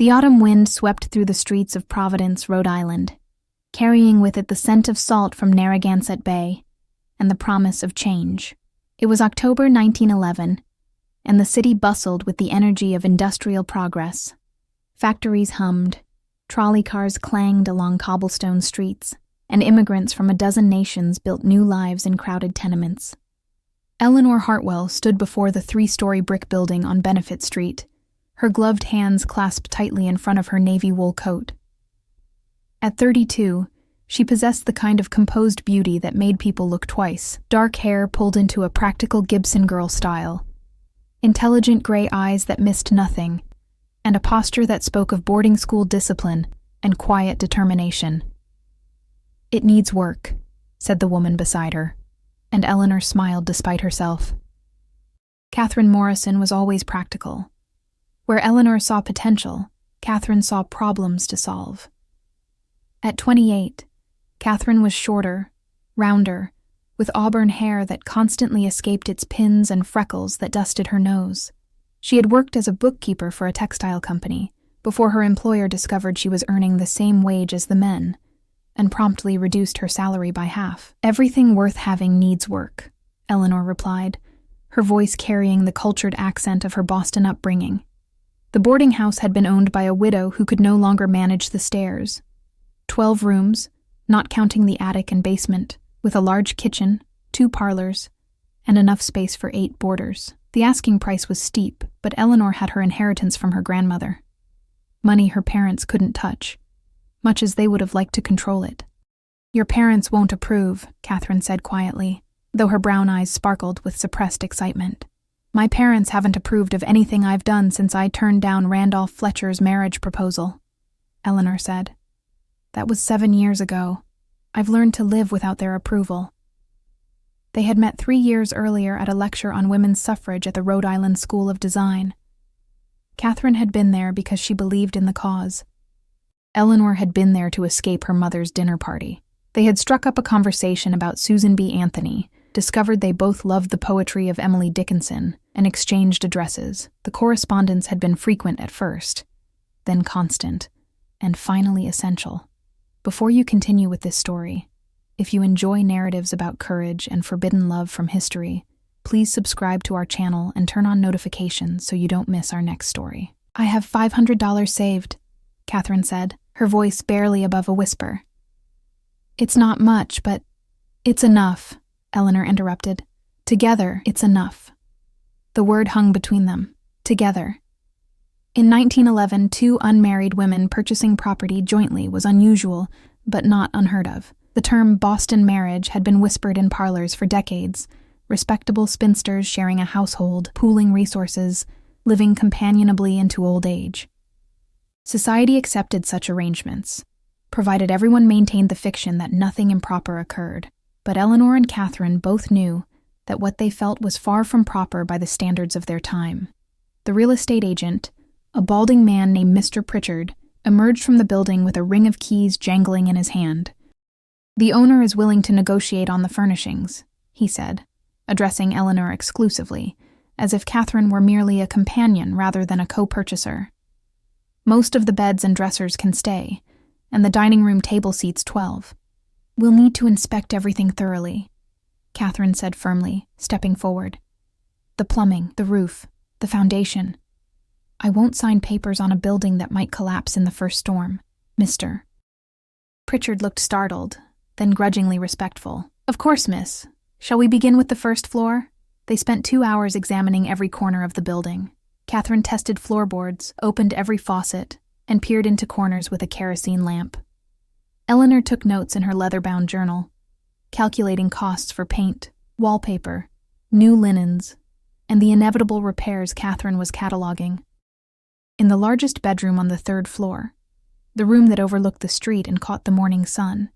The autumn wind swept through the streets of Providence, Rhode Island, carrying with it the scent of salt from Narragansett Bay and the promise of change. It was October 1911, and the city bustled with the energy of industrial progress. Factories hummed, trolley cars clanged along cobblestone streets, and immigrants from a dozen nations built new lives in crowded tenements. Eleanor Hartwell stood before the 3-story brick building on Benefit Street, her gloved hands clasped tightly in front of her navy wool coat. At 32, she possessed the kind of composed beauty that made people look twice, dark hair pulled into a practical Gibson girl style, intelligent gray eyes that missed nothing, and a posture that spoke of boarding school discipline and quiet determination. "It needs work," said the woman beside her, and Eleanor smiled despite herself. Catherine Morrison was always practical. Where Eleanor saw potential, Catherine saw problems to solve. At 28, Catherine was shorter, rounder, with auburn hair that constantly escaped its pins and freckles that dusted her nose. She had worked as a bookkeeper for a textile company before her employer discovered she was earning the same wage as the men, and promptly reduced her salary by half. "Everything worth having needs work," Eleanor replied, her voice carrying the cultured accent of her Boston upbringing. The boarding house had been owned by a widow who could no longer manage the stairs. 12 rooms, not counting the attic and basement, with a large kitchen, 2 parlors, and enough space for 8 boarders. The asking price was steep, but Eleanor had her inheritance from her grandmother. Money her parents couldn't touch, much as they would have liked to control it. "Your parents won't approve," Catherine said quietly, though her brown eyes sparkled with suppressed excitement. "My parents haven't approved of anything I've done since I turned down Randolph Fletcher's marriage proposal," Eleanor said. "That was 7 years ago. I've learned to live without their approval." They had met 3 years earlier at a lecture on women's suffrage at the Rhode Island School of Design. Catherine had been there because she believed in the cause. Eleanor had been there to escape her mother's dinner party. They had struck up a conversation about Susan B. Anthony, discovered they both loved the poetry of Emily Dickinson, and exchanged addresses. The correspondence had been frequent at first, then constant, and finally essential. Before you continue with this story, if you enjoy narratives about courage and forbidden love from history, please subscribe to our channel and turn on notifications so you don't miss our next story. "I have $500 saved," Catherine said, her voice barely above a whisper. "It's not much, but it's enough," Eleanor interrupted. "Together, it's enough." The word hung between them. Together. In 1911, 2 unmarried women purchasing property jointly was unusual, but not unheard of. The term Boston marriage had been whispered in parlors for decades, respectable spinsters sharing a household, pooling resources, living companionably into old age. Society accepted such arrangements, provided everyone maintained the fiction that nothing improper occurred. But Eleanor and Catherine both knew that what they felt was far from proper by the standards of their time. The real estate agent, a balding man named Mr. Pritchard, emerged from the building with a ring of keys jangling in his hand. "The owner is willing to negotiate on the furnishings," he said, addressing Eleanor exclusively, as if Catherine were merely a companion rather than a co-purchaser. "Most of the beds and dressers can stay, and the dining room table seats 12. We'll need to inspect everything thoroughly," Catherine said firmly, stepping forward. "The plumbing, the roof, the foundation. I won't sign papers on a building that might collapse in the first storm, Mr." Pritchard looked startled, then grudgingly respectful. "Of course, miss. Shall we begin with the first floor?" They spent 2 hours examining every corner of the building. Catherine tested floorboards, opened every faucet, and peered into corners with a kerosene lamp. Eleanor took notes in her leather-bound journal, calculating costs for paint, wallpaper, new linens, and the inevitable repairs Catherine was cataloging. In the largest bedroom on the 3rd floor, the room that overlooked the street and caught the morning sun,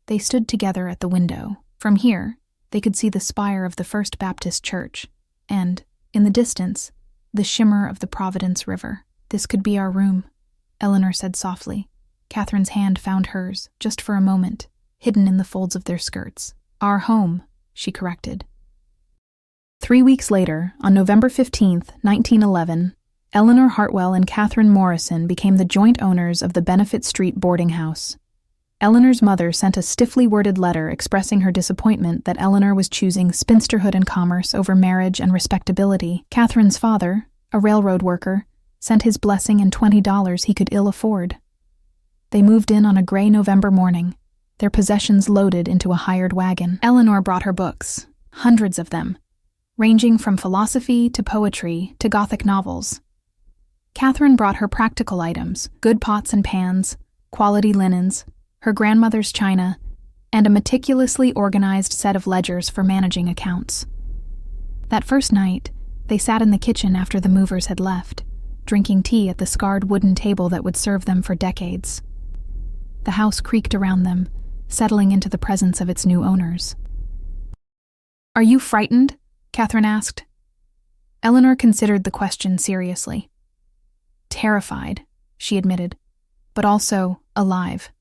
they stood together at the window. From here, they could see the spire of the First Baptist Church, and, in the distance, the shimmer of the Providence River. "This could be our room," Eleanor said softly. Catherine's hand found hers, just for a moment, hidden in the folds of their skirts. "Our home," she corrected. 3 weeks later, on November 15, 1911, Eleanor Hartwell and Catherine Morrison became the joint owners of the Benefit Street boarding house. Eleanor's mother sent a stiffly worded letter expressing her disappointment that Eleanor was choosing spinsterhood and commerce over marriage and respectability. Catherine's father, a railroad worker, sent his blessing and $20 he could ill afford. They moved in on a gray November morning, their possessions loaded into a hired wagon. Eleanor brought her books, hundreds of them, ranging from philosophy to poetry to Gothic novels. Catherine brought her practical items, good pots and pans, quality linens, her grandmother's china, and a meticulously organized set of ledgers for managing accounts. That first night, they sat in the kitchen after the movers had left, drinking tea at the scarred wooden table that would serve them for decades. The house creaked around them, settling into the presence of its new owners. "Are you frightened?" Catherine asked. Eleanor considered the question seriously. "Terrified," she admitted, "but also alive.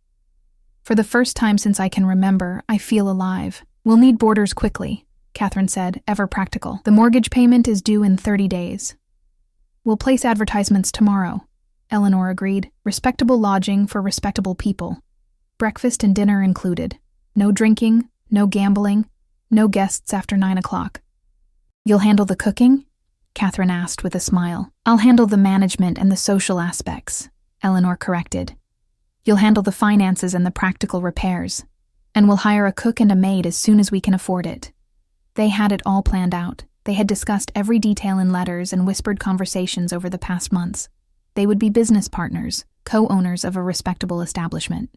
For the first time since I can remember, I feel alive. We'll need boarders quickly," Catherine said, ever practical. "The mortgage payment is due in 30 days. We'll place advertisements tomorrow," Eleanor agreed. "Respectable lodging for respectable people. Breakfast and dinner included. No drinking, no gambling, no guests after 9 o'clock. "You'll handle the cooking?" Catherine asked with a smile. "I'll handle the management and the social aspects," Eleanor corrected. "You'll handle the finances and the practical repairs. And we'll hire a cook and a maid as soon as we can afford it." They had it all planned out. They had discussed every detail in letters and whispered conversations over the past months. They would be business partners, co-owners of a respectable establishment.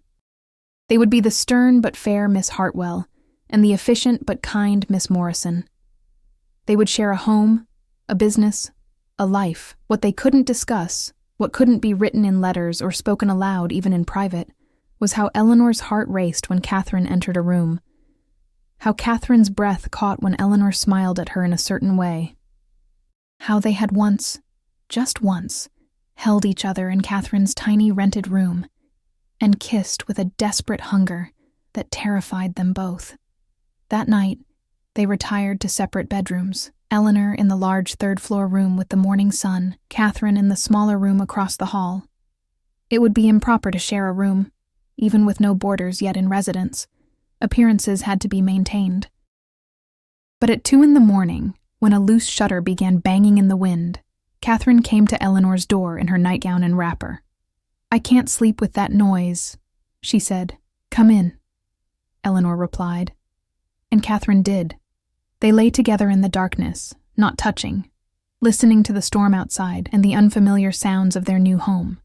They would be the stern but fair Miss Hartwell and the efficient but kind Miss Morrison. They would share a home, a business, a life. What they couldn't discuss, what couldn't be written in letters or spoken aloud even in private, was how Eleanor's heart raced when Catherine entered a room, how Catherine's breath caught when Eleanor smiled at her in a certain way, how they had once, just once, held each other in Catherine's tiny rented room and kissed with a desperate hunger that terrified them both. That night, they retired to separate bedrooms, Eleanor in the large third-floor room with the morning sun, Catherine in the smaller room across the hall. It would be improper to share a room, even with no boarders yet in residence. Appearances had to be maintained. But at 2 a.m, when a loose shutter began banging in the wind, Catherine came to Eleanor's door in her nightgown and wrapper. "I can't sleep with that noise," she said. "Come in," Eleanor replied. And Catherine did. They lay together in the darkness, not touching, listening to the storm outside and the unfamiliar sounds of their new home.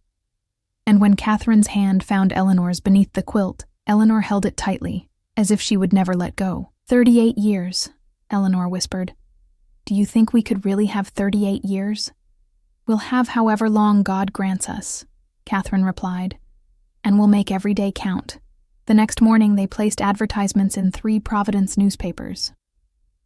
And when Catherine's hand found Eleanor's beneath the quilt, Eleanor held it tightly, as if she would never let go. 38 years, Eleanor whispered. "Do you think we could really have 38 years?" "We'll have however long God grants us," Catherine replied, "and we'll make every day count." The next morning they placed advertisements in 3 Providence newspapers.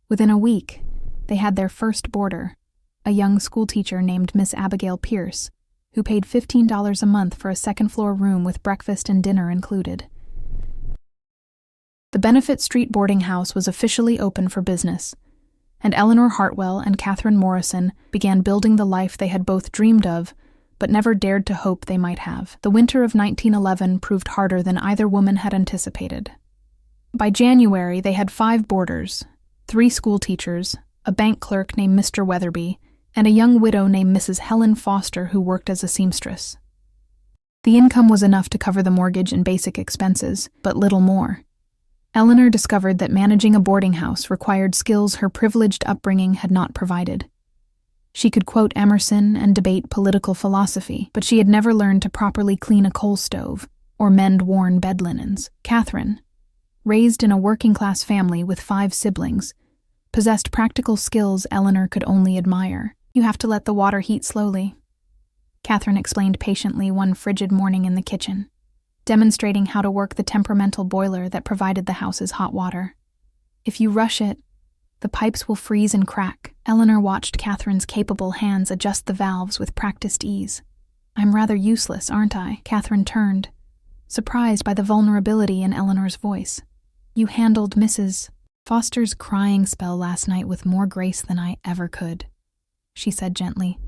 Within a week, they had their first boarder, a young schoolteacher named Miss Abigail Pierce, who paid $15 a month for a second-floor room with breakfast and dinner included. The Benefit Street boarding house was officially open for business, and Eleanor Hartwell and Catherine Morrison began building the life they had both dreamed of, but never dared to hope they might have. The winter of 1911 proved harder than either woman had anticipated. By January, they had 5 boarders, 3 schoolteachers, a bank clerk named Mr. Weatherby, and a young widow named Mrs. Helen Foster who worked as a seamstress. The income was enough to cover the mortgage and basic expenses, but little more. Eleanor discovered that managing a boarding house required skills her privileged upbringing had not provided. She could quote Emerson and debate political philosophy, but she had never learned to properly clean a coal stove or mend worn bed linens. Catherine, raised in a working-class family with 5 siblings, possessed practical skills Eleanor could only admire. "You have to let the water heat slowly," Catherine explained patiently one frigid morning in the kitchen, demonstrating how to work the temperamental boiler that provided the house's hot water. "If you rush it, the pipes will freeze and crack." Eleanor watched Catherine's capable hands adjust the valves with practiced ease. "I'm rather useless, aren't I?" Catherine turned, surprised by the vulnerability in Eleanor's voice. "You handled Mrs. Foster's crying spell last night with more grace than I ever could," she said gently.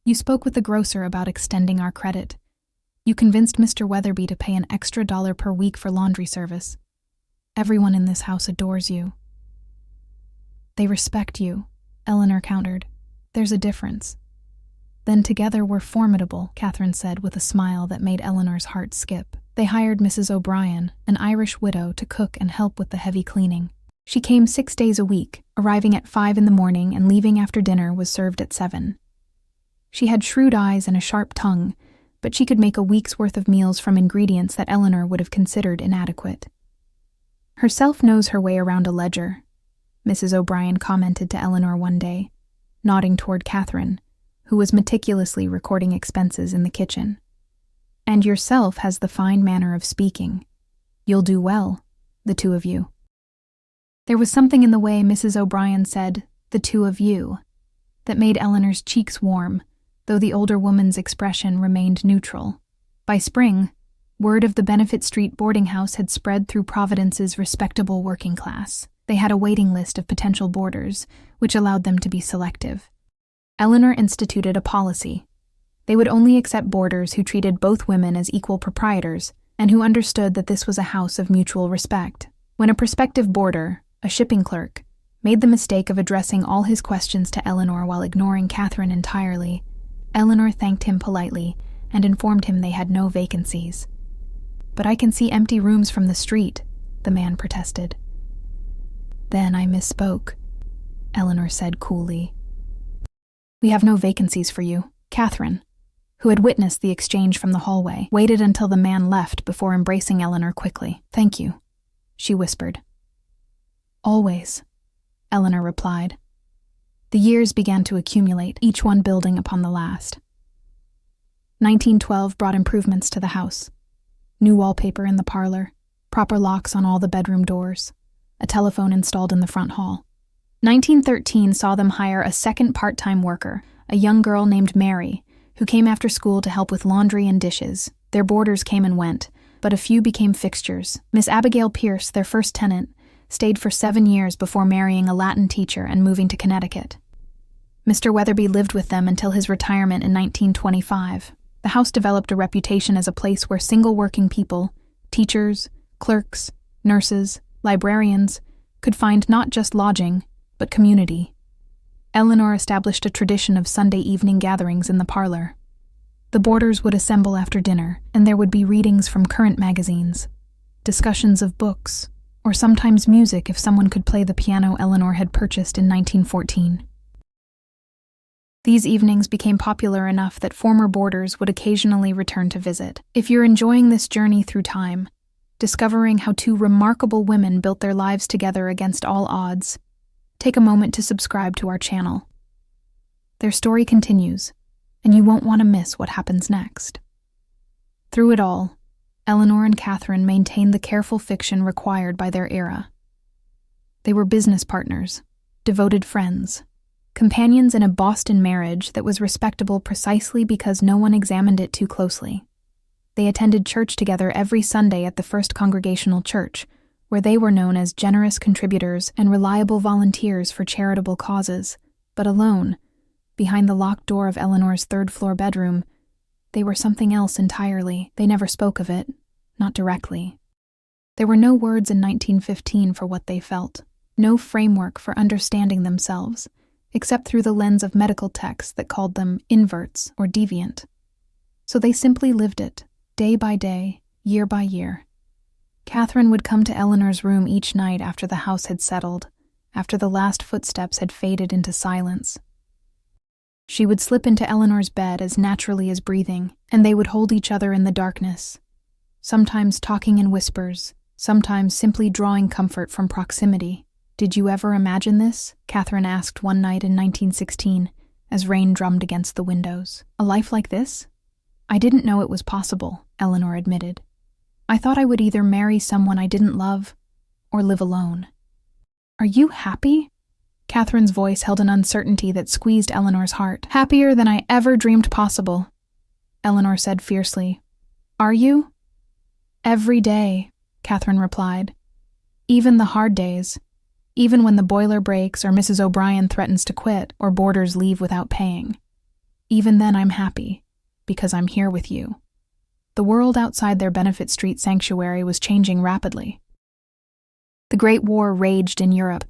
You spoke with the grocer about extending our credit. You convinced Mr. Weatherby to pay an extra $1 per week for laundry service. Everyone in this house adores you." "They respect you," Eleanor countered. "There's a difference." "Then together we're formidable," Catherine said with a smile that made Eleanor's heart skip. They hired Mrs. O'Brien, an Irish widow, to cook and help with the heavy cleaning. She came 6 days a week, arriving at 5 in the morning and leaving after dinner was served at 7. She had shrewd eyes and a sharp tongue, but she could make a week's worth of meals from ingredients that Eleanor would have considered inadequate. "Herself knows her way around a ledger," Mrs. O'Brien commented to Eleanor one day, nodding toward Catherine, who was meticulously recording expenses in the kitchen. "And yourself has the fine manner of speaking. You'll do well, the two of you." There was something in the way Mrs. O'Brien said, "the two of you," that made Eleanor's cheeks warm, though the older woman's expression remained neutral. By spring, word of the Benefit Street boarding house had spread through Providence's respectable working class. They had a waiting list of potential boarders, which allowed them to be selective. Eleanor instituted a policy. They would only accept boarders who treated both women as equal proprietors and who understood that this was a house of mutual respect. When a prospective boarder, a shipping clerk, made the mistake of addressing all his questions to Eleanor while ignoring Catherine entirely, Eleanor thanked him politely and informed him they had no vacancies. "But I can see empty rooms from the street," the man protested. "Then I misspoke," Eleanor said coolly. "We have no vacancies for you." Catherine, who had witnessed the exchange from the hallway, waited until the man left before embracing Eleanor quickly. "Thank you," she whispered. "Always," Eleanor replied. The years began to accumulate, each one building upon the last. 1912 brought improvements to the house. New wallpaper in the parlor, proper locks on all the bedroom doors, a telephone installed in the front hall. 1913 saw them hire a second part-time worker, a young girl named Mary, who came after school to help with laundry and dishes. Their boarders came and went, but a few became fixtures. Miss Abigail Pierce, their first tenant, stayed for 7 years before marrying a Latin teacher and moving to Connecticut. Mr. Weatherby lived with them until his retirement in 1925. The house developed a reputation as a place where single working people, teachers, clerks, nurses, librarians, could find not just lodging, but community. Eleanor established a tradition of Sunday evening gatherings in the parlor. The boarders would assemble after dinner, and there would be readings from current magazines, discussions of books, or sometimes music if someone could play the piano Eleanor had purchased in 1914. These evenings became popular enough that former boarders would occasionally return to visit. If you're enjoying this journey through time, discovering how two remarkable women built their lives together against all odds, take a moment to subscribe to our channel. Their story continues, and you won't want to miss what happens next. Through it all, Eleanor and Catherine maintained the careful fiction required by their era. They were business partners, devoted friends, companions in a Boston marriage that was respectable precisely because no one examined it too closely. They attended church together every Sunday at the First Congregational Church, where they were known as generous contributors and reliable volunteers for charitable causes. But alone, behind the locked door of Eleanor's third-floor bedroom, they were something else entirely. They never spoke of it, not directly. There were no words in 1915 for what they felt, no framework for understanding themselves, except through the lens of medical texts that called them inverts or deviant. So they simply lived it, day by day, year by year. Catherine would come to Eleanor's room each night after the house had settled, after the last footsteps had faded into silence. She would slip into Eleanor's bed as naturally as breathing, and they would hold each other in the darkness, sometimes talking in whispers, sometimes simply drawing comfort from proximity. "Did you ever imagine this?" Catherine asked one night in 1916, as rain drummed against the windows. "A life like this?" "I didn't know it was possible," Eleanor admitted. "I thought I would either marry someone I didn't love or live alone." "Are you happy?" Catherine's voice held an uncertainty that squeezed Eleanor's heart. "Happier than I ever dreamed possible," Eleanor said fiercely. "Are you?" "Every day," Catherine replied. "Even the hard days. Even when the boiler breaks or Mrs. O'Brien threatens to quit or boarders leave without paying. Even then I'm happy, because I'm here with you. The world outside their Benefit Street sanctuary was changing rapidly. The Great War raged in Europe,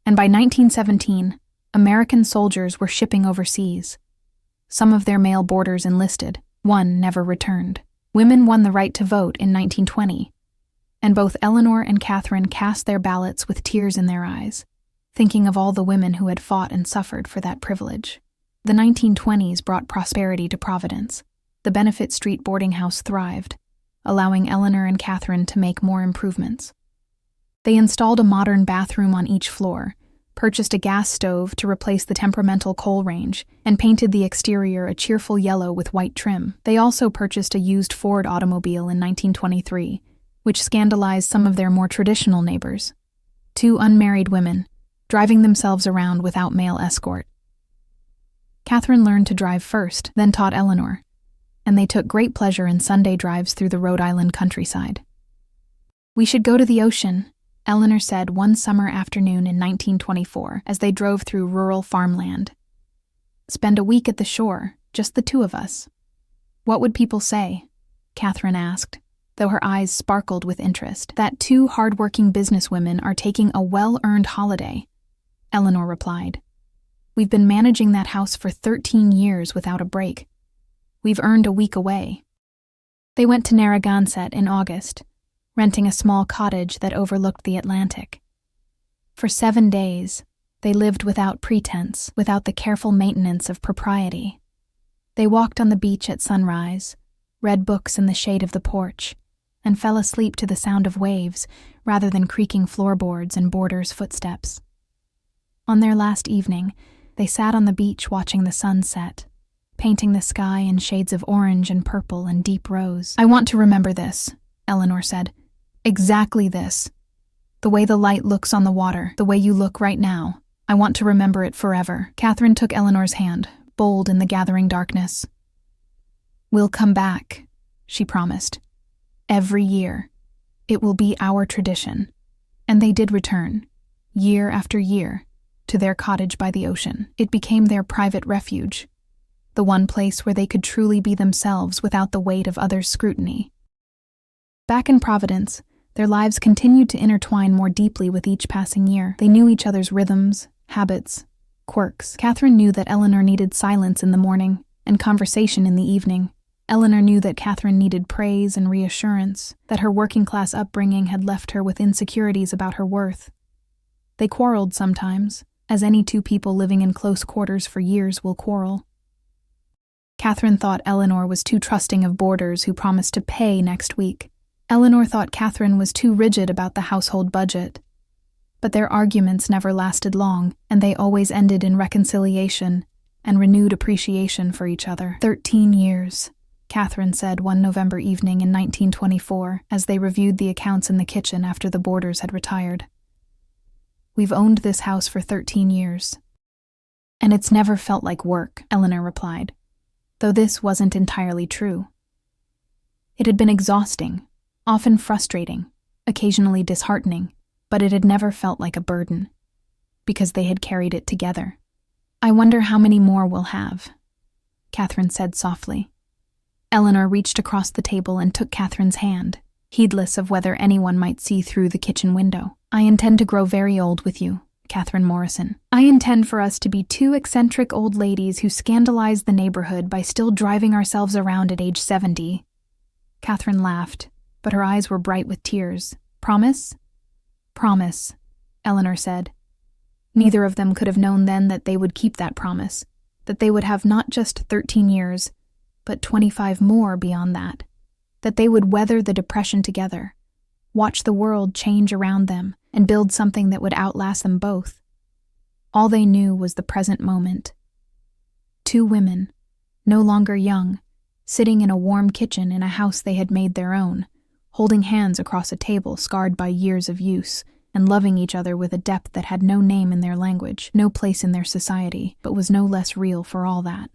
and by 1917, American soldiers were shipping overseas. Some of their male boarders enlisted, one never returned. Women won the right to vote in 1920, and both Eleanor and Catherine cast their ballots with tears in their eyes, thinking of all the women who had fought and suffered for that privilege. The 1920s brought prosperity to Providence. The Benefit Street boarding house thrived, allowing Eleanor and Catherine to make more improvements. They installed a modern bathroom on each floor, purchased a gas stove to replace the temperamental coal range, and painted the exterior a cheerful yellow with white trim. They also purchased a used Ford automobile in 1923, which scandalized some of their more traditional neighbors. 2 unmarried women, driving themselves around without male escort. Catherine learned to drive first, then taught Eleanor, and they took great pleasure in Sunday drives through the Rhode Island countryside. "We should go to the ocean," Eleanor said one summer afternoon in 1924 as they drove through rural farmland. "Spend a week at the shore, just the 2 of us." "What would people say?" Catherine asked, though her eyes sparkled with interest. "That 2 hard-working businesswomen are taking a well-earned holiday," Eleanor replied. "We've been managing that house for 13 years without a break. We've earned a week away." They went to Narragansett in August, renting a small cottage that overlooked the Atlantic. For 7 days, they lived without pretense, without the careful maintenance of propriety. They walked on the beach at sunrise, read books in the shade of the porch, and fell asleep to the sound of waves rather than creaking floorboards and boarders' footsteps. On their last evening, they sat on the beach watching the sun set, painting the sky in shades of orange and purple and deep rose. "I want to remember this," Eleanor said. "Exactly this. The way the light looks on the water, the way you look right now. I want to remember it forever." Catherine took Eleanor's hand, bold in the gathering darkness. "We'll come back," she promised. "Every year. It will be our tradition." And they did return, year after year, to their cottage by the ocean. It became their private refuge, the one place where they could truly be themselves without the weight of others' scrutiny. Back in Providence, their lives continued to intertwine more deeply with each passing year. They knew each other's rhythms, habits, quirks. Catherine knew that Eleanor needed silence in the morning and conversation in the evening. Eleanor knew that Catherine needed praise and reassurance, that her working-class upbringing had left her with insecurities about her worth. They quarreled sometimes, as any 2 people living in close quarters for years will quarrel. Catherine thought Eleanor was too trusting of boarders who promised to pay next week. Eleanor thought Catherine was too rigid about the household budget. But their arguments never lasted long, and they always ended in reconciliation and renewed appreciation for each other. 13 years, Catherine said one November evening in 1924 as they reviewed the accounts in the kitchen after the boarders had retired. "We've owned this house for 13 years. And it's never felt like work," Eleanor replied, though this wasn't entirely true. It had been exhausting, often frustrating, occasionally disheartening, but it had never felt like a burden, because they had carried it together. "I wonder how many more we'll have," Catherine said softly. Eleanor reached across the table and took Catherine's hand, heedless of whether anyone might see through the kitchen window. "I intend to grow very old with you, Catherine Morrison. I intend for us to be 2 eccentric old ladies who scandalize the neighborhood by still driving ourselves around at age 70. Catherine laughed, but her eyes were bright with tears. "Promise?" "Promise," Eleanor said. Neither of them could have known then that they would keep that promise, that they would have not just 13 years, but 25 more beyond that they would weather the depression together, watch the world change around them, and build something that would outlast them both. All they knew was the present moment. 2 women, no longer young, sitting in a warm kitchen in a house they had made their own, holding hands across a table scarred by years of use, and loving each other with a depth that had no name in their language, no place in their society, but was no less real for all that.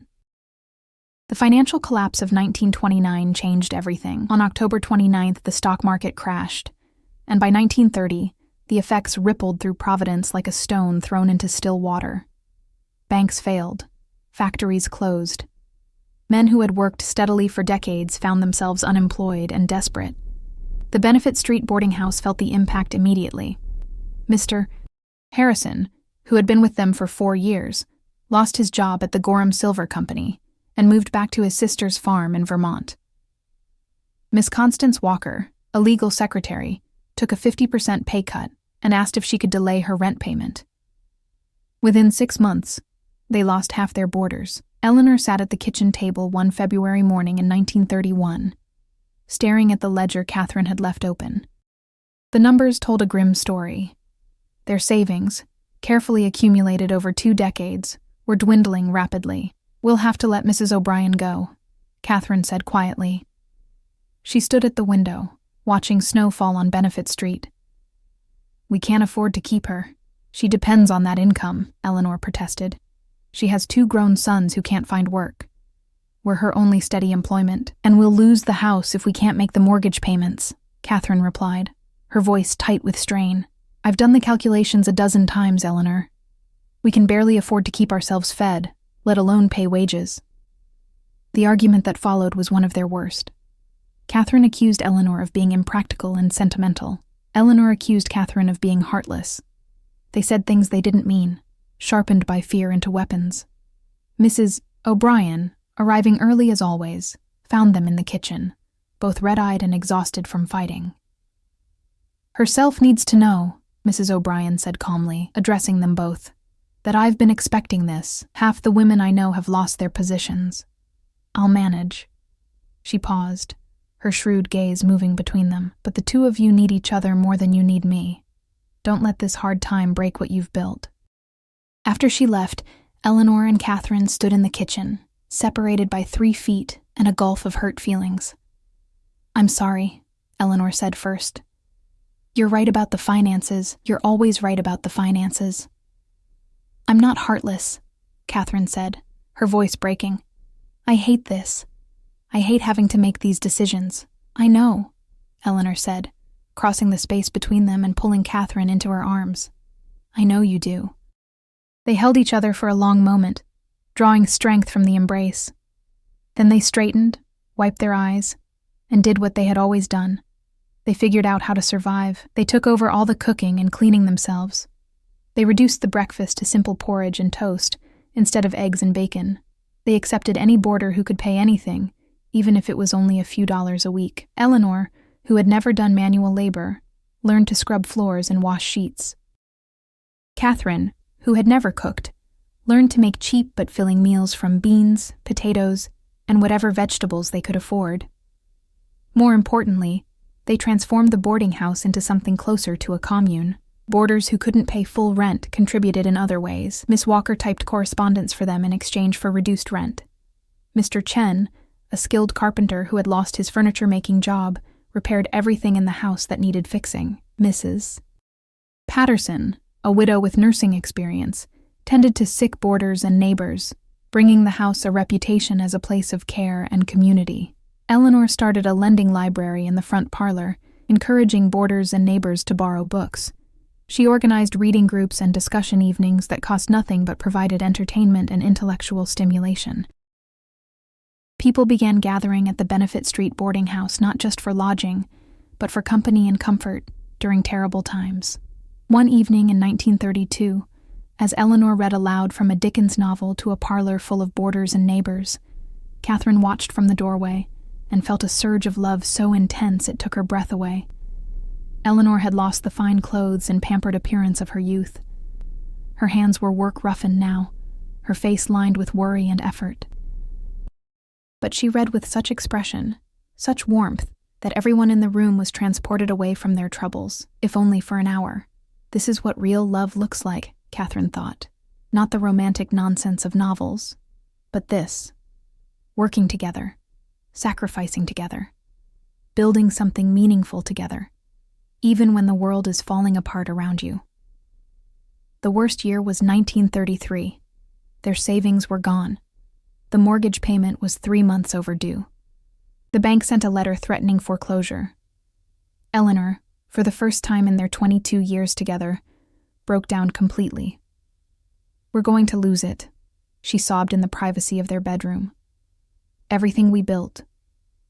The financial collapse of 1929 changed everything. On October 29th, the stock market crashed, and by 1930, the effects rippled through Providence like a stone thrown into still water. Banks failed. Factories closed. Men who had worked steadily for decades found themselves unemployed and desperate. The Benefit Street boarding house felt the impact immediately. Mr. Harrison, who had been with them for 4 years, lost his job at the Gorham Silver Company and moved back to his sister's farm in Vermont. Miss Constance Walker, a legal secretary, took a 50% pay cut and asked if she could delay her rent payment. Within 6 months, they lost half their boarders. Eleanor sat at the kitchen table one February morning in 1931, staring at the ledger Catherine had left open. The numbers told a grim story. Their savings, carefully accumulated over 2 decades, were dwindling rapidly. "We'll have to let Mrs. O'Brien go," Catherine said quietly. She stood at the window, watching snow fall on Benefit Street. "We can't afford to keep her. She depends on that income," Eleanor protested. "She has 2 grown sons who can't find work. We're her only steady employment, and we'll lose the house if we can't make the mortgage payments," Catherine replied, her voice tight with strain. "I've done the calculations a dozen times, Eleanor. We can barely afford to keep ourselves fed, let alone pay wages." The argument that followed was one of their worst. Catherine accused Eleanor of being impractical and sentimental. Eleanor accused Catherine of being heartless. They said things they didn't mean, sharpened by fear into weapons. Mrs. O'Brien, arriving early as always, found them in the kitchen, both red-eyed and exhausted from fighting. "Herself needs to know," Mrs. O'Brien said calmly, addressing them both, "that I've been expecting this. Half the women I know have lost their positions. I'll manage." She paused, her shrewd gaze moving between them. "But the 2 of you need each other more than you need me. Don't let this hard time break what you've built." After she left, Eleanor and Catherine stood in the kitchen, separated by 3 feet and a gulf of hurt feelings. "I'm sorry," Eleanor said first. "You're right about the finances. You're always right about the finances." "I'm not heartless," Catherine said, her voice breaking. "I hate this. I hate having to make these decisions." "I know," Eleanor said, crossing the space between them and pulling Catherine into her arms. "I know you do." They held each other for a long moment, drawing strength from the embrace. Then they straightened, wiped their eyes, and did what they had always done. They figured out how to survive. They took over all the cooking and cleaning themselves. They reduced the breakfast to simple porridge and toast instead of eggs and bacon. They accepted any boarder who could pay anything, even if it was only a few dollars a week. Eleanor, who had never done manual labor, learned to scrub floors and wash sheets. Catherine, who had never cooked, learned to make cheap but filling meals from beans, potatoes, and whatever vegetables they could afford. More importantly, they transformed the boarding house into something closer to a commune. Boarders who couldn't pay full rent contributed in other ways. Miss Walker typed correspondence for them in exchange for reduced rent. Mr. Chen, a skilled carpenter who had lost his furniture-making job, repaired everything in the house that needed fixing. Mrs. Patterson, a widow with nursing experience, tended to sick boarders and neighbors, bringing the house a reputation as a place of care and community. Eleanor started a lending library in the front parlor, encouraging boarders and neighbors to borrow books. She organized reading groups and discussion evenings that cost nothing but provided entertainment and intellectual stimulation. People began gathering at the Benefit Street boarding house not just for lodging, but for company and comfort during terrible times. One evening in 1932, as Eleanor read aloud from a Dickens novel to a parlor full of boarders and neighbors, Catherine watched from the doorway and felt a surge of love so intense it took her breath away. Eleanor had lost the fine clothes and pampered appearance of her youth. Her hands were work-roughened now, her face lined with worry and effort. But she read with such expression, such warmth, that everyone in the room was transported away from their troubles, if only for an hour. This is what real love looks like, Catherine thought. Not the romantic nonsense of novels, but this. Working together, sacrificing together, building something meaningful together, even when the world is falling apart around you. The worst year was 1933. Their savings were gone. The mortgage payment was 3 months overdue. The bank sent a letter threatening foreclosure. Eleanor, for the first time in their 22 years together, broke down completely. "We're going to lose it," she sobbed in the privacy of their bedroom. "Everything we built,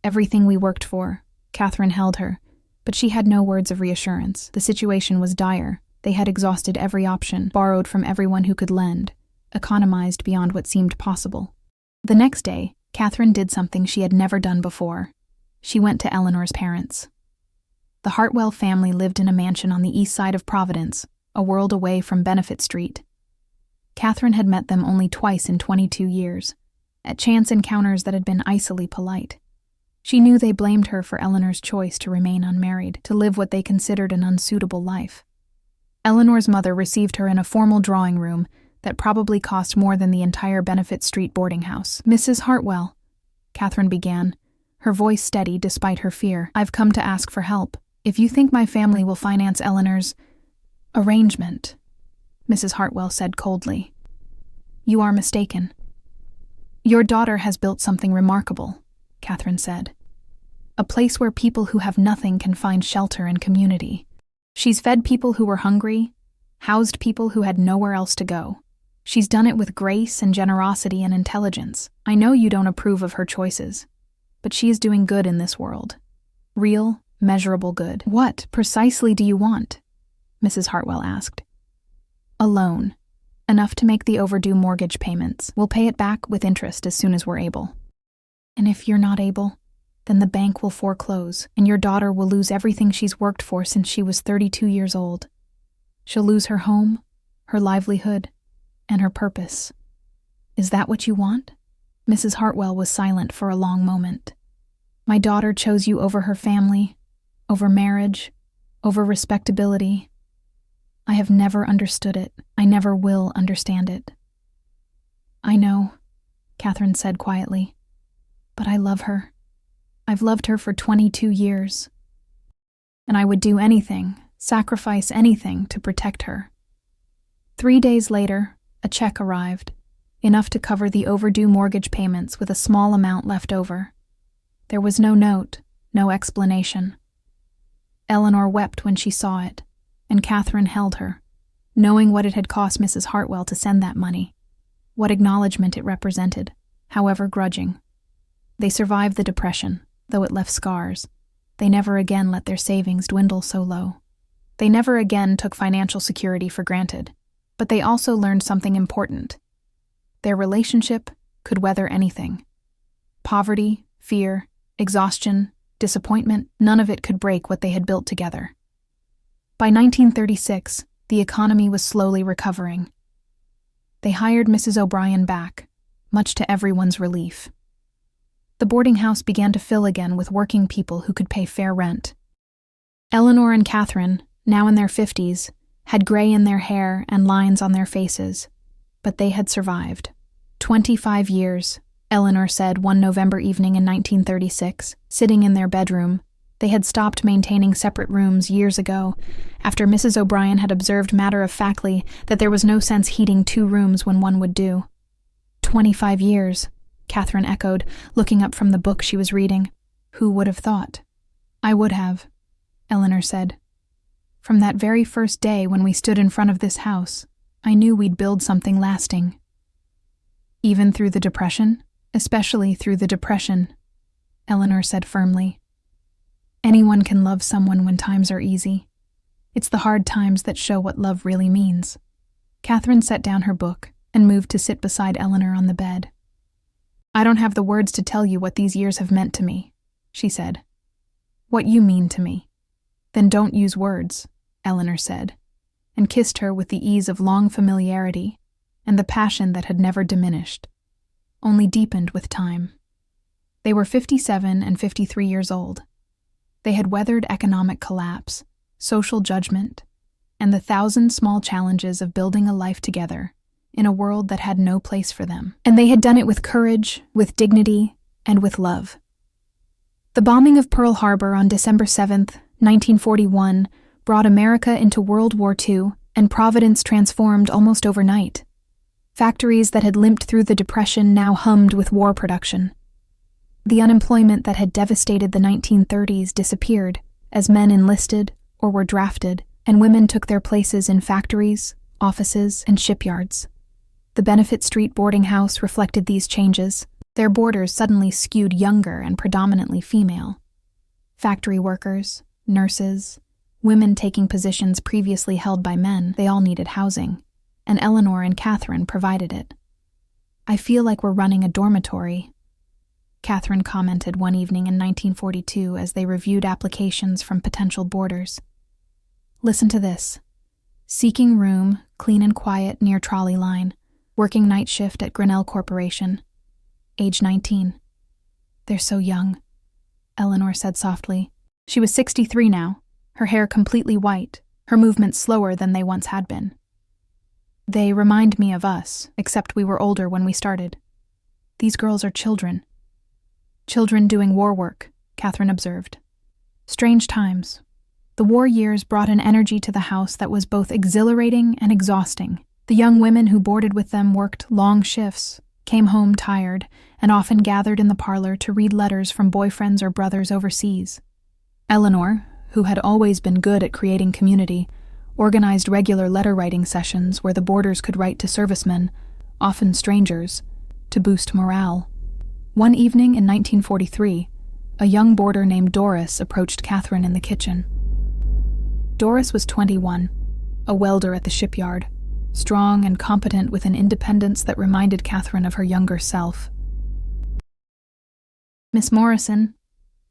everything we worked for." Catherine held her, but she had no words of reassurance. The situation was dire. They had exhausted every option, borrowed from everyone who could lend, economized beyond what seemed possible. The next day, Catherine did something she had never done before. She went to Eleanor's parents. The Hartwell family lived in a mansion on the east side of Providence, a world away from Benefit Street. Catherine had met them only twice in 22 years, at chance encounters that had been icily polite. She knew they blamed her for Eleanor's choice to remain unmarried, to live what they considered an unsuitable life. Eleanor's mother received her in a formal drawing room that probably cost more than the entire Benefit Street boarding house. "Mrs. Hartwell," Catherine began, her voice steady despite her fear. "I've come to ask for help. If you think my family will finance Eleanor's arrangement," Mrs. Hartwell said coldly, "you are mistaken. Your daughter has built something remarkable," Catherine said. "A place where people who have nothing can find shelter and community. She's fed people who were hungry, housed people who had nowhere else to go. She's done it with grace and generosity and intelligence. I know you don't approve of her choices, but she is doing good in this world. Real, measurable good." "What precisely do you want?" Mrs. Hartwell asked. "A loan. Enough to make the overdue mortgage payments. We'll pay it back with interest as soon as we're able." "And if you're not able, then the bank will foreclose, and your daughter will lose everything she's worked for since she was 32 years old. She'll lose her home, her livelihood, and her purpose. Is that what you want?" Mrs. Hartwell was silent for a long moment. "My daughter chose you over her family, over marriage, over respectability. I have never understood it. I never will understand it." "I know," Catherine said quietly, "but I love her. I've loved her for 22 years. And I would do anything, sacrifice anything to protect her." 3 days later, a check arrived, enough to cover the overdue mortgage payments with a small amount left over. There was no note, no explanation. Eleanor wept when she saw it, and Catherine held her, knowing what it had cost Mrs. Hartwell to send that money, what acknowledgement it represented, however grudging. They survived the Depression, though it left scars. They never again let their savings dwindle so low. They never again took financial security for granted, but they also learned something important. Their relationship could weather anything. Poverty, fear, exhaustion, disappointment, none of it could break what they had built together. By 1936, the economy was slowly recovering. They hired Mrs. O'Brien back, much to everyone's relief. The boarding house began to fill again with working people who could pay fair rent. Eleanor and Catherine, now in their 50s, had gray in their hair and lines on their faces, but they had survived. 25 years, Eleanor said one November evening in 1936, sitting in their bedroom. They had stopped maintaining separate rooms years ago, after Mrs. O'Brien had observed matter-of-factly that there was no sense heating 2 rooms when one would do. 25 years, Catherine echoed, looking up from the book she was reading. "Who would have thought?" "I would have," Eleanor said. "From that very first day when we stood in front of this house, I knew we'd build something lasting." "Even through the Depression?" "Especially through the Depression," Eleanor said firmly. "Anyone can love someone when times are easy. It's the hard times that show what love really means." Catherine set down her book and moved to sit beside Eleanor on the bed. "I don't have the words to tell you what these years have meant to me," she said. "What you mean to me." "Then don't use words," Eleanor said, and kissed her with the ease of long familiarity and the passion that had never diminished, only deepened with time. They were 57 and 53 years old. They had weathered economic collapse, social judgment, and the 1,000 small challenges of building a life together in a world that had no place for them. And they had done it with courage, with dignity, and with love. The bombing of Pearl Harbor on December 7th, 1941, brought America into World War II, and Providence transformed almost overnight. Factories that had limped through the Depression now hummed with war production. The unemployment that had devastated the 1930s disappeared as men enlisted or were drafted, and women took their places in factories, offices, and shipyards. The Benefit Street boarding house reflected these changes. Their boarders suddenly skewed younger and predominantly female. Factory workers, nurses, women taking positions previously held by men, they all needed housing, and Eleanor and Catherine provided it. "I feel like we're running a dormitory," Catherine commented one evening in 1942 as they reviewed applications from potential boarders. "Listen to this. Seeking room, clean and quiet near trolley line, working night shift at Grinnell Corporation. Age 19. They're so young," Eleanor said softly. She was 63 now, her hair completely white, her movements slower than they once had been. "They remind me of us, except we were older when we started. These girls are children." "Children doing war work," Catherine observed. "Strange times. The war years brought an energy to the house that was both exhilarating and exhausting. The young women who boarded with them worked long shifts, came home tired, and often gathered in the parlor to read letters from boyfriends or brothers overseas. Eleanor, who had always been good at creating community, organized regular letter-writing sessions where the boarders could write to servicemen, often strangers, to boost morale. One evening in 1943, a young boarder named Doris approached Catherine in the kitchen. Doris was 21, a welder at the shipyard, strong and competent with an independence that reminded Catherine of her younger self. "Miss Morrison,"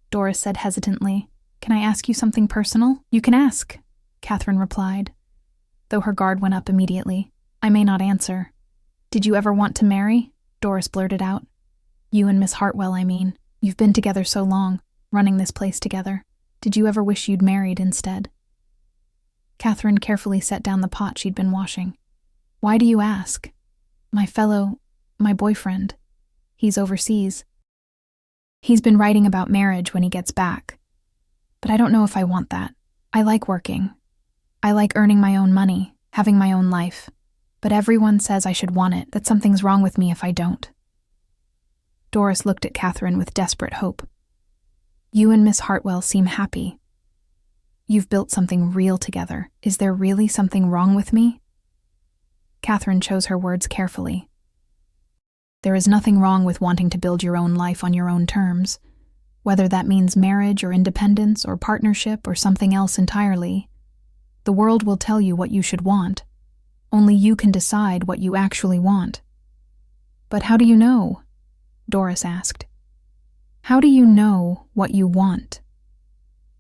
Doris said hesitantly, "can I ask you something personal?" "You can ask," Catherine replied, though her guard went up immediately. "I may not answer." "Did you ever want to marry?" Doris blurted out. "You and Miss Hartwell, I mean. You've been together so long, running this place together. Did you ever wish you'd married instead?" Catherine carefully set down the pot she'd been washing. "Why do you ask?" My boyfriend. He's overseas. He's been writing about marriage when he gets back. But I don't know if I want that. I like working. I like earning my own money, having my own life. But everyone says I should want it, that something's wrong with me if I don't." Doris looked at Catherine with desperate hope. "You and Miss Hartwell seem happy. You've built something real together. Is there really something wrong with me?" Catherine chose her words carefully. "There is nothing wrong with wanting to build your own life on your own terms, whether that means marriage or independence or partnership or something else entirely. The world will tell you what you should want. Only you can decide what you actually want." "But how do you know?" Doris asked. "How do you know what you want?"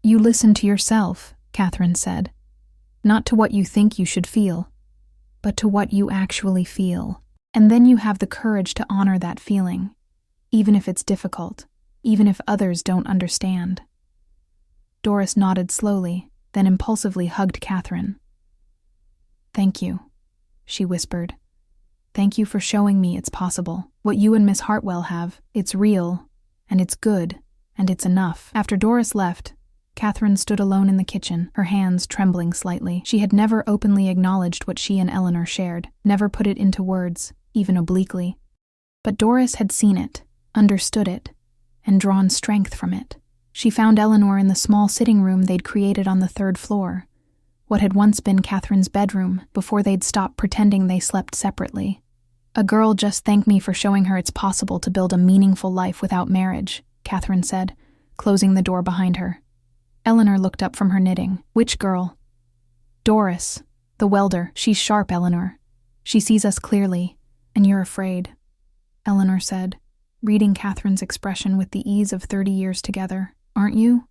"You listen to yourself," Catherine said. "Not to what you think you should feel, but to what you actually feel. And then you have the courage to honor that feeling, even if it's difficult, even if others don't understand." Doris nodded slowly, then impulsively hugged Catherine. "Thank you," she whispered. "Thank you for showing me it's possible. What you and Miss Hartwell have, it's real, and it's good, and it's enough." After Doris left, Catherine stood alone in the kitchen, her hands trembling slightly. She had never openly acknowledged what she and Eleanor shared, never put it into words, even obliquely. But Doris had seen it, understood it, and drawn strength from it. She found Eleanor in the small sitting room they'd created on the 3rd floor, what had once been Catherine's bedroom before they'd stopped pretending they slept separately. "A girl just thanked me for showing her it's possible to build a meaningful life without marriage," Catherine said, closing the door behind her. Eleanor looked up from her knitting. "Which girl?" "Doris, the welder. She's sharp, Eleanor. She sees us clearly, and you're afraid," Eleanor said, reading Catherine's expression with the ease of 30 years together. "Aren't you?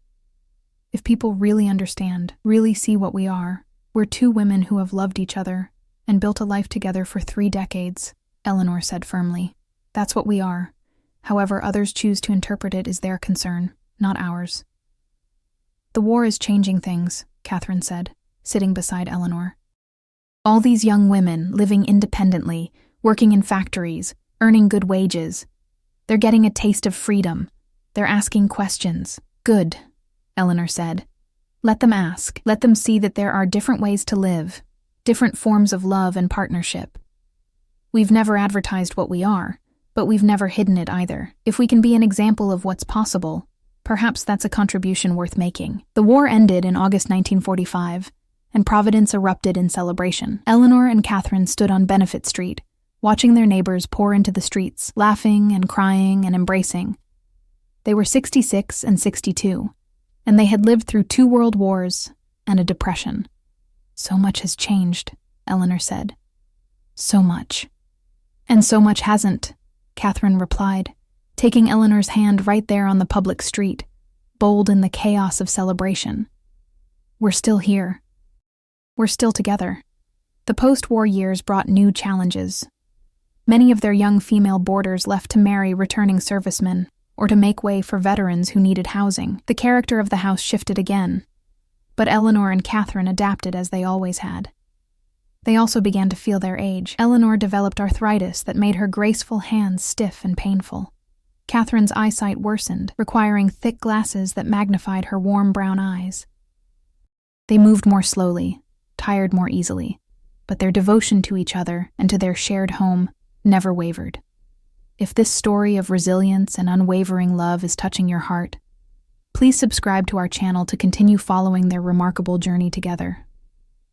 If people really understand, really see what we are, we're 2 women who have loved each other and built a life together for 3 decades, Eleanor said firmly. "That's what we are. However others choose to interpret it is their concern, not ours." "The war is changing things," Catherine said, sitting beside Eleanor. "All these young women living independently, working in factories, earning good wages. They're getting a taste of freedom. They're asking questions. Good," Eleanor said. "Let them ask. Let them see that there are different ways to live, different forms of love and partnership. We've never advertised what we are, but we've never hidden it either. If we can be an example of what's possible, perhaps that's a contribution worth making." The war ended in August 1945, and Providence erupted in celebration. Eleanor and Catherine stood on Benefit Street, watching their neighbors pour into the streets, laughing and crying and embracing. They were 66 and 62, and they had lived through 2 world wars and a depression. "So much has changed," Eleanor said. "So much." "And so much hasn't," Catherine replied, taking Eleanor's hand right there on the public street, bold in the chaos of celebration. "We're still here. We're still together." The post-war years brought new challenges. Many of their young female boarders left to marry returning servicemen or to make way for veterans who needed housing. The character of the house shifted again, but Eleanor and Catherine adapted as they always had. They also began to feel their age. Eleanor developed arthritis that made her graceful hands stiff and painful. Catherine's eyesight worsened, requiring thick glasses that magnified her warm brown eyes. They moved more slowly, tired more easily, but their devotion to each other and to their shared home never wavered. If this story of resilience and unwavering love is touching your heart, please subscribe to our channel to continue following their remarkable journey together.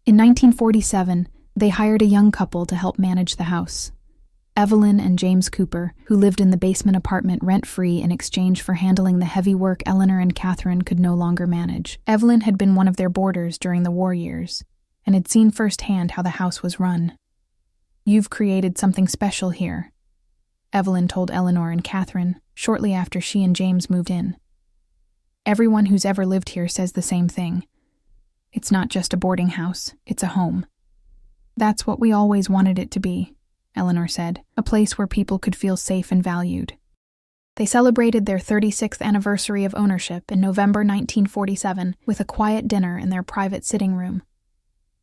In 1947, they hired a young couple to help manage the house. Evelyn and James Cooper, who lived in the basement apartment rent-free in exchange for handling the heavy work Eleanor and Catherine could no longer manage. Evelyn had been one of their boarders during the war years and had seen firsthand how the house was run. "You've created something special here," Evelyn told Eleanor and Catherine shortly after she and James moved in. "Everyone who's ever lived here says the same thing. It's not just a boarding house, it's a home." "That's what we always wanted it to be," Eleanor said, "a place where people could feel safe and valued." They celebrated their 36th anniversary of ownership in November 1947 with a quiet dinner in their private sitting room.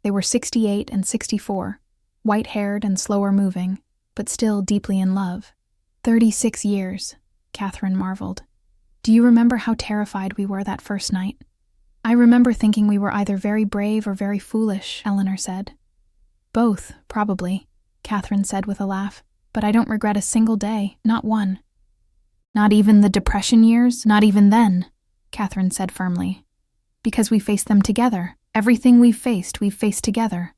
They were 68 and 64, white-haired and slower moving, but still deeply in love. 36 years, Catherine marveled. "Do you remember how terrified we were that first night?" "I remember thinking we were either very brave or very foolish," Eleanor said. "Both, probably," Catherine said with a laugh, "but I don't regret a single day, not one." "Not even the depression years? Not even then?" Catherine said firmly. "Because we faced them together. Everything we've faced together.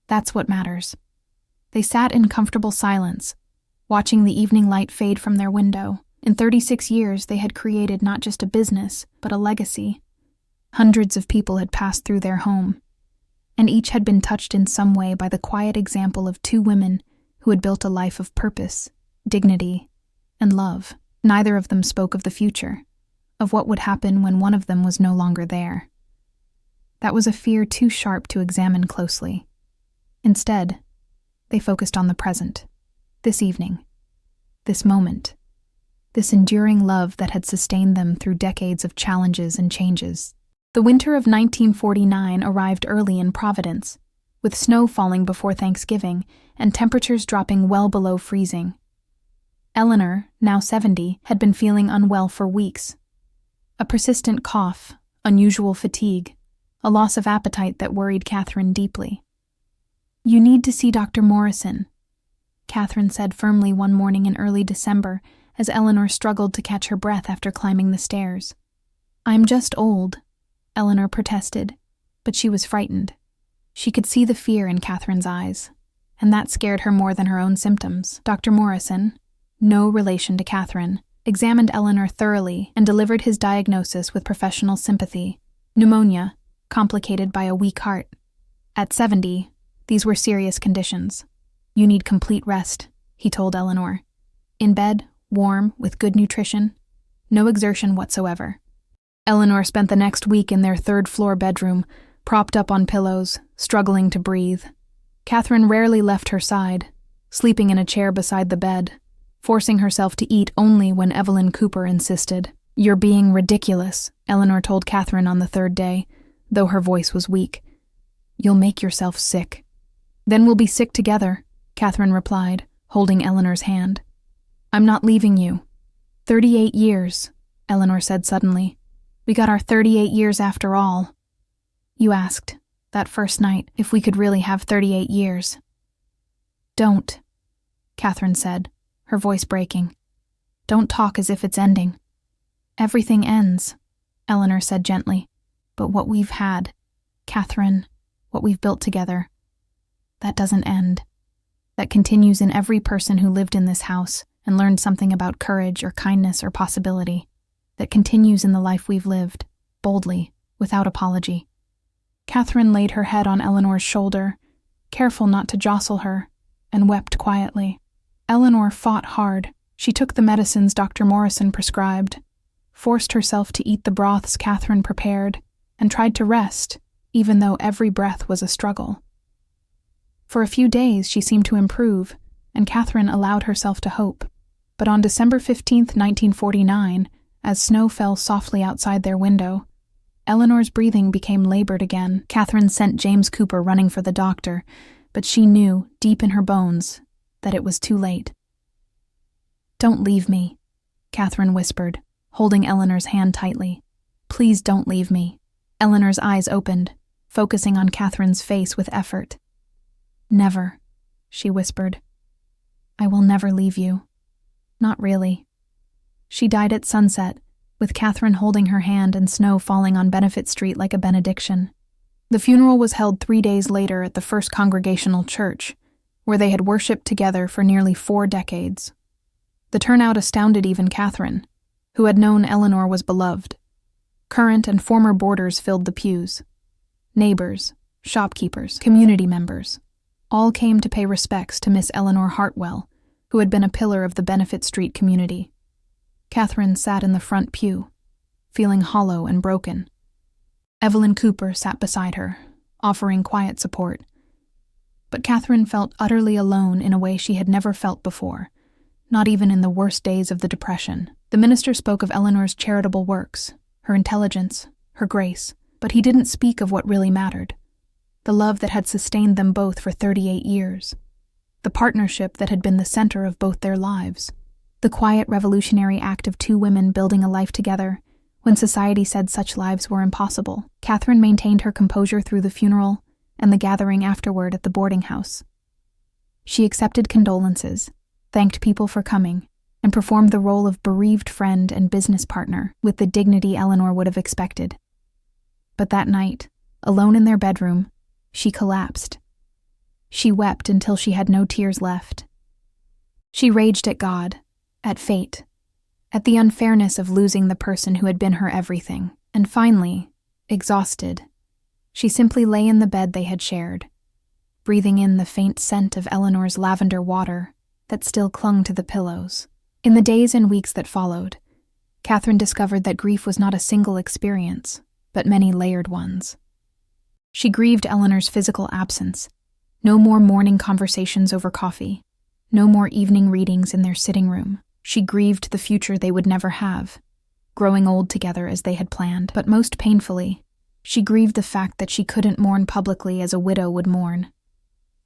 That's what matters." They sat in comfortable silence, watching the evening light fade from their window. In 36 years, they had created not just a business, but a legacy. Hundreds of people had passed through their home, and each had been touched in some way by the quiet example of 2 women who had built a life of purpose, dignity, and love. Neither of them spoke of the future, of what would happen when one of them was no longer there. That was a fear too sharp to examine closely. Instead, they focused on the present, this evening, this moment, this enduring love that had sustained them through decades of challenges and changes. The winter of 1949 arrived early in Providence, with snow falling before Thanksgiving and temperatures dropping well below freezing. Eleanor, now 70, had been feeling unwell for weeks. A persistent cough, unusual fatigue, a loss of appetite that worried Catherine deeply. "You need to see Dr. Morrison," Catherine said firmly one morning in early December as Eleanor struggled to catch her breath after climbing the stairs. "I'm just old," Eleanor protested, but she was frightened. She could see the fear in Catherine's eyes, and that scared her more than her own symptoms. Dr. Morrison, no relation to Catherine, examined Eleanor thoroughly and delivered his diagnosis with professional sympathy: pneumonia, complicated by a weak heart. At 70, these were serious conditions. "You need complete rest," he told Eleanor. "In bed, warm, with good nutrition, no exertion whatsoever." Eleanor spent the next week in their 3rd-floor bedroom, propped up on pillows, struggling to breathe. Catherine rarely left her side, sleeping in a chair beside the bed, forcing herself to eat only when Evelyn Cooper insisted. "You're being ridiculous," Eleanor told Catherine on the 3rd day, though her voice was weak. "You'll make yourself sick." "Then we'll be sick together," Catherine replied, holding Eleanor's hand. "I'm not leaving you." 38 years, Eleanor said suddenly. "We got our 38 years after all." "You asked, that first night, if we could really have 38 years." "Don't," Catherine said, her voice breaking. "Don't talk as if it's ending." "Everything ends," Eleanor said gently. "But what we've had, Catherine, what we've built together, that doesn't end." that continues in every person who lived in this house and learned something about courage or kindness or possibility, that continues in the life we've lived, boldly, without apology. Catherine laid her head on Eleanor's shoulder, careful not to jostle her, and wept quietly. Eleanor fought hard. She took the medicines Dr. Morrison prescribed, forced herself to eat the broths Catherine prepared, and tried to rest, even though every breath was a struggle. For a few days she seemed to improve, and Catherine allowed herself to hope. But on December 15th, 1949, as snow fell softly outside their window, Eleanor's breathing became labored again. Catherine sent James Cooper running for the doctor, but she knew, deep in her bones, that it was too late. "Don't leave me," Catherine whispered, holding Eleanor's hand tightly. "Please don't leave me." Eleanor's eyes opened, focusing on Catherine's face with effort. "Never," she whispered. "I will never leave you. Not really." She died at sunset, with Catherine holding her hand and snow falling on Benefit Street like a benediction. The funeral was held 3 days later at the First Congregational Church, where they had worshipped together for nearly 4 decades. The turnout astounded even Catherine, who had known Eleanor was beloved. Current and former boarders filled the pews. Neighbors, shopkeepers, community members, all came to pay respects to Miss Eleanor Hartwell, who had been a pillar of the Benefit Street community. Catherine sat in the front pew, feeling hollow and broken. Evelyn Cooper sat beside her, offering quiet support. But Catherine felt utterly alone in a way she had never felt before, not even in the worst days of the Depression. The minister spoke of Eleanor's charitable works, her intelligence, her grace, but he didn't speak of what really mattered: the love that had sustained them both for 38 years, the partnership that had been the center of both their lives, the quiet revolutionary act of 2 women building a life together when society said such lives were impossible. Catherine maintained her composure through the funeral and the gathering afterward at the boarding house. She accepted condolences, thanked people for coming, and performed the role of bereaved friend and business partner with the dignity Eleanor would have expected. But that night, alone in their bedroom, she collapsed. She wept until she had no tears left. She raged at God, at fate, at the unfairness of losing the person who had been her everything, and finally, exhausted, she simply lay in the bed they had shared, breathing in the faint scent of Eleanor's lavender water that still clung to the pillows. In the days and weeks that followed, Catherine discovered that grief was not a single experience, but many layered ones. She grieved Eleanor's physical absence. No more morning conversations over coffee. No more evening readings in their sitting room. She grieved the future they would never have, growing old together as they had planned. But most painfully, she grieved the fact that she couldn't mourn publicly as a widow would mourn.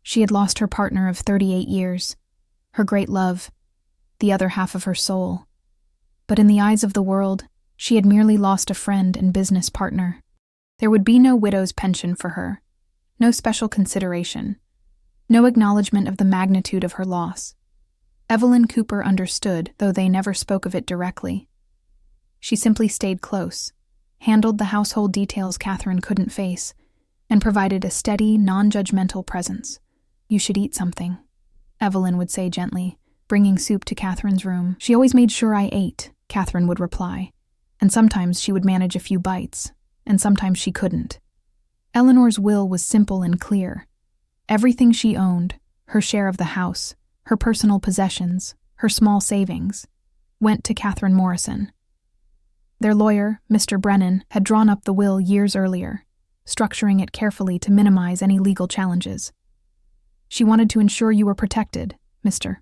She had lost her partner of 38 years, her great love, the other half of her soul. But in the eyes of the world, she had merely lost a friend and business partner. There would be no widow's pension for her, no special consideration, no acknowledgement of the magnitude of her loss. Evelyn Cooper understood, though they never spoke of it directly. She simply stayed close, handled the household details Catherine couldn't face, and provided a steady, non-judgmental presence. "You should eat something," Evelyn would say gently, bringing soup to Catherine's room. "She always made sure I ate," Catherine would reply, and sometimes she would manage a few bites, and sometimes she couldn't. Eleanor's will was simple and clear. Everything she owned, her share of the house, her personal possessions, her small savings, went to Catherine Morrison. Their lawyer, Mr. Brennan, had drawn up the will years earlier, structuring it carefully to minimize any legal challenges. "She wanted to ensure you were protected, Mr.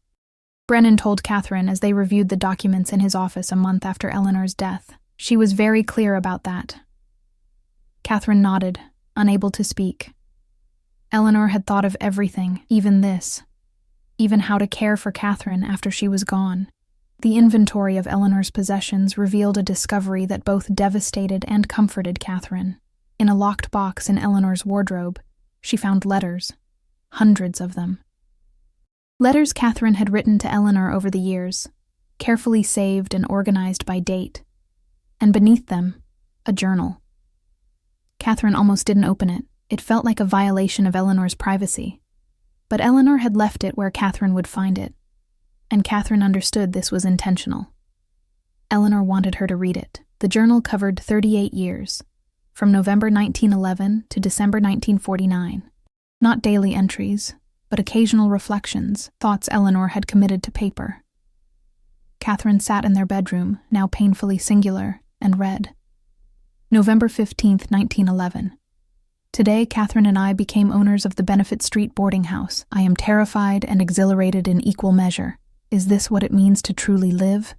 Brennan told Catherine as they reviewed the documents in his office a month after Eleanor's death. "She was very clear about that." Catherine nodded, unable to speak. Eleanor had thought of everything, even this, even how to care for Catherine after she was gone. The inventory of Eleanor's possessions revealed a discovery that both devastated and comforted Catherine. In a locked box in Eleanor's wardrobe, she found letters, hundreds of them. Letters Catherine had written to Eleanor over the years, carefully saved and organized by date, and beneath them, a journal. Catherine almost didn't open it. It felt like a violation of Eleanor's privacy. But Eleanor had left it where Catherine would find it, and Catherine understood this was intentional. Eleanor wanted her to read it. The journal covered 38 years, from November 1911 to December 1949. Not daily entries, but occasional reflections, thoughts Eleanor had committed to paper. Catherine sat in their bedroom, now painfully singular, and read. November 15, 1911. Today, Catherine and I became owners of the Benefit Street boarding house. I am terrified and exhilarated in equal measure. Is this what it means to truly live?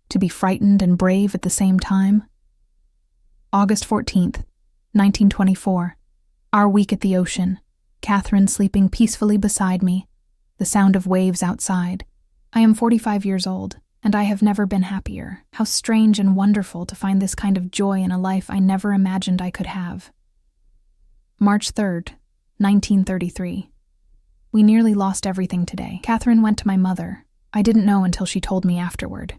To be frightened and brave at the same time? August 14th, 1924. Our week at the ocean. Catherine sleeping peacefully beside me, the sound of waves outside. I am 45 years old, and I have never been happier. How strange and wonderful to find this kind of joy in a life I never imagined I could have. March 3rd, 1933. We nearly lost everything today. Catherine went to my mother. I didn't know until she told me afterward.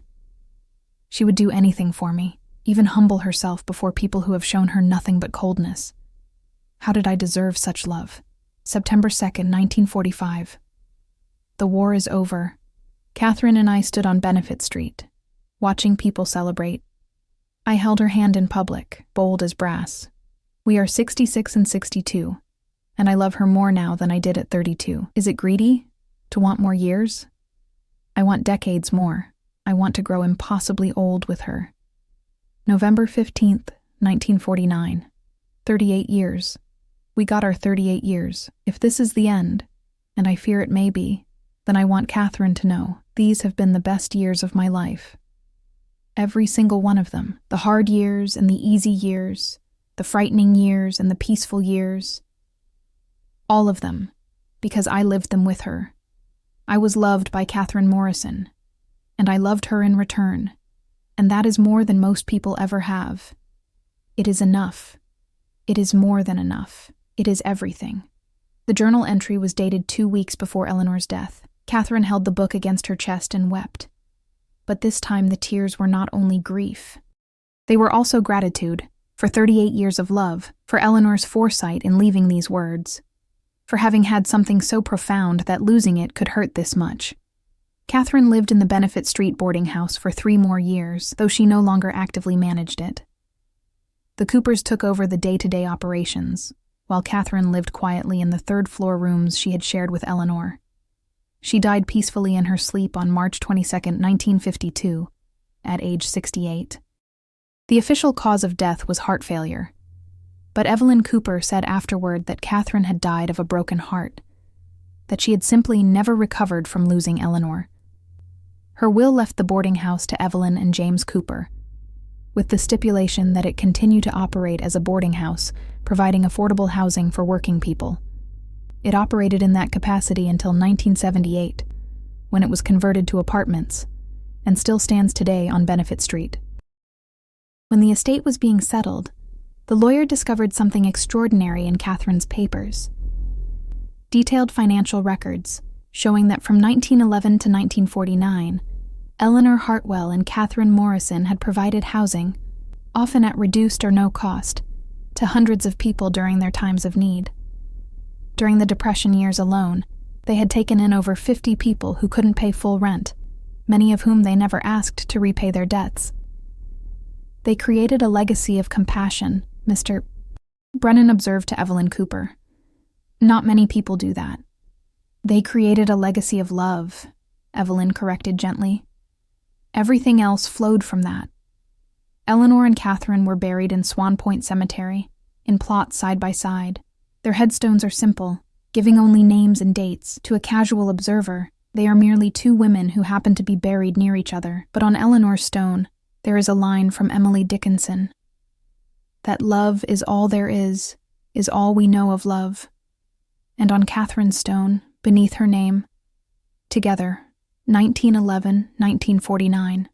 She would do anything for me, even humble herself before people who have shown her nothing but coldness. How did I deserve such love? September 2nd, 1945. The war is over. Catherine and I stood on Benefit Street, watching people celebrate. I held her hand in public, bold as brass. We are 66 and 62, and I love her more now than I did at 32. Is it greedy to want more years? I want decades more. I want to grow impossibly old with her. November 15th, 1949. 38 years. We got our 38 years. If this is the end, and I fear it may be, then I want Catherine to know these have been the best years of my life. Every single one of them. The hard years and the easy years, the frightening years and the peaceful years. All of them, because I lived them with her. I was loved by Catherine Morrison, and I loved her in return, and that is more than most people ever have. It is enough. It is more than enough. It is everything. The journal entry was dated 2 weeks before Eleanor's death. Catherine held the book against her chest and wept. But this time the tears were not only grief. They were also gratitude for 38 years of love, for Eleanor's foresight in leaving these words, for having had something so profound that losing it could hurt this much. Catherine lived in the Benefit Street boarding house for 3 more years, though she no longer actively managed it. The Coopers took over the day-to-day operations, while Catherine lived quietly in the third-floor rooms she had shared with Eleanor. She died peacefully in her sleep on March 22, 1952, at age 68. The official cause of death was heart failure, but Evelyn Cooper said afterward that Catherine had died of a broken heart, that she had simply never recovered from losing Eleanor. Her will left the boarding house to Evelyn and James Cooper, with the stipulation that it continue to operate as a boarding house, providing affordable housing for working people. It operated in that capacity until 1978, when it was converted to apartments, and still stands today on Benefit Street. When the estate was being settled, the lawyer discovered something extraordinary in Catherine's papers. Detailed financial records showing that from 1911 to 1949, Eleanor Hartwell and Catherine Morrison had provided housing, often at reduced or no cost, to hundreds of people during their times of need. During the Depression years alone, they had taken in over 50 people who couldn't pay full rent, many of whom they never asked to repay their debts. They created a legacy of compassion, Mr. Brennan observed to Evelyn Cooper. Not many people do that. They created a legacy of love, Evelyn corrected gently. Everything else flowed from that. Eleanor and Catherine were buried in Swan Point Cemetery, in plots side by side. Their headstones are simple, giving only names and dates. To a casual observer, they are merely 2 women who happen to be buried near each other. But on Eleanor's stone, there is a line from Emily Dickinson. That love is all there is all we know of love. And on Catherine's stone, beneath her name, together, 1911-1949.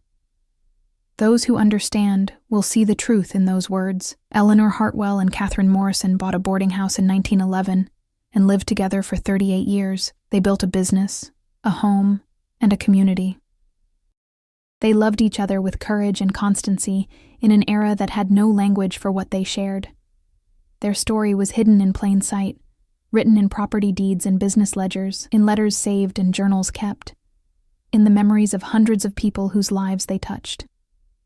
Those who understand will see the truth in those words. Eleanor Hartwell and Catherine Morrison bought a boarding house in 1911 and lived together for 38 years. They built a business, a home, and a community. They loved each other with courage and constancy in an era that had no language for what they shared. Their story was hidden in plain sight, written in property deeds and business ledgers, in letters saved and journals kept, in the memories of hundreds of people whose lives they touched.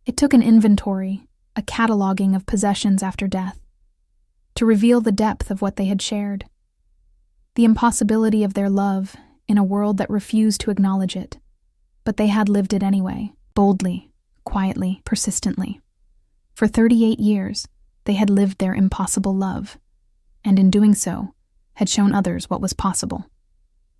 It took an inventory, a cataloging of possessions after death, to reveal the depth of what they had shared, the impossibility of their love in a world that refused to acknowledge it. But they had lived it anyway, boldly, quietly, persistently. For 38 years, they had lived their impossible love, and in doing so, had shown others what was possible.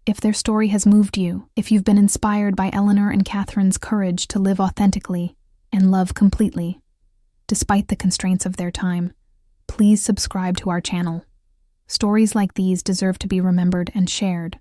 If their story has moved you, if you've been inspired by Eleanor and Catherine's courage to live authentically and love completely, despite the constraints of their time, please subscribe to our channel. Stories like these deserve to be remembered and shared.